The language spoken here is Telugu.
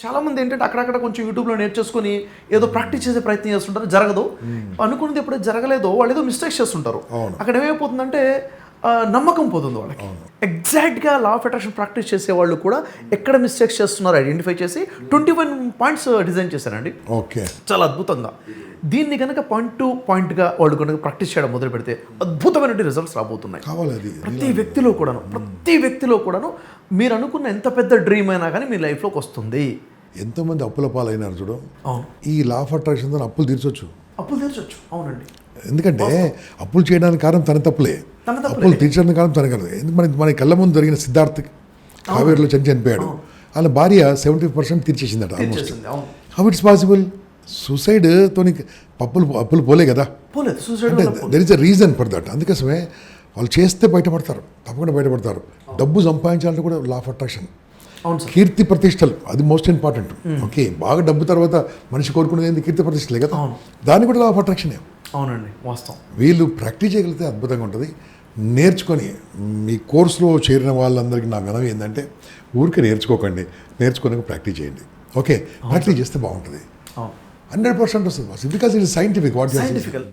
చాలామంది ఏంటంటే అక్కడక్కడ కొంచెం యూట్యూబ్లో నేర్చేసుకొని ఏదో ప్రాక్టీస్ చేసే ప్రయత్నం చేస్తుంటారు, జరగదు. అనుకున్నది ఎప్పుడైతే జరగలేదో వాళ్ళు ఏదో మిస్టేక్స్ చేస్తుంటారు. అక్కడ ఏమైపోతుందంటే నమ్మకం పోతుంది వాళ్ళకి. ఎగ్జాక్ట్గా లా ఆఫ్ అట్రాక్షన్ ప్రాక్టీస్ చేసే వాళ్ళు కూడా ఎక్కడ మిస్టేక్స్ చేస్తున్నారు ఐడెంటిఫై చేసి 21 పాయింట్స్ డిజైన్ చేశారండి. ఓకే, చాలా అద్భుతంగా. దీన్ని కనుక పాయింట్ టు పాయింట్గా వాళ్ళు కనుక ప్రాక్టీస్ చేయడం మొదలు పెడితే అద్భుతమైన రిజల్ట్స్ రాబోతున్నాయి. ప్రతి వ్యక్తిలో కూడాను మీరు అనుకున్న ఎంత పెద్ద డ్రీమ్ అయినా కానీ మీ లైఫ్లోకి వస్తుంది. ఎంతోమంది అప్పుల పాలైనారు చూడు. అవును, ఈ లా ఆఫ్ అట్రాక్షన్ ద్వారా అప్పులు తీర్చొచ్చు. అవునండి. ఎందుకంటే అప్పులు చేయడానికి కారణం తన తప్పులే, అప్పులు తీర్చడానికి కారణం తన కాదు. ఎందుకంటే మన కళ్ళ ముందు జరిగిన సిద్ధార్థ్ కావేరిలో చనిపోయాడు. వాళ్ళ భార్య 70% తీర్చేసిందట ఆల్మోస్ట్. How it's possible? సూసైడ్తో అప్పులు పోలే కదా. అంటే there is a reason for that. అందుకోసమే వాళ్ళు చేస్తే బయటపడతారు, తప్పకుండా బయటపడతారు. డబ్బు సంపాదించాలంటే కూడా లా ఆఫ్ అట్రాక్షన్. కీర్తి ప్రతిష్టలు అది మోస్ట్ ఇంపార్టెంట్. ఓకే, బాగా డబ్బు తర్వాత మనిషి కోరుకునేది కీర్తి ప్రతిష్టలే కదా, దాన్ని కూడా లా ఆఫ్ అట్రాక్షనే. అవునండి, వాస్తవం. వీళ్ళు ప్రాక్టీస్ చేయగలిగితే అద్భుతంగా ఉంటుంది. నేర్చుకొని మీ కోర్సులో చేరిన వాళ్ళందరికీ నా వినవి ఏంటంటే ఊరికే నేర్చుకొని ప్రాక్టీస్ చేయండి. ఓకే, ప్రాక్టీస్ చేస్తే బాగుంటుంది. 100% వస్తుంది, because it is scientific. What సైంటిఫికల్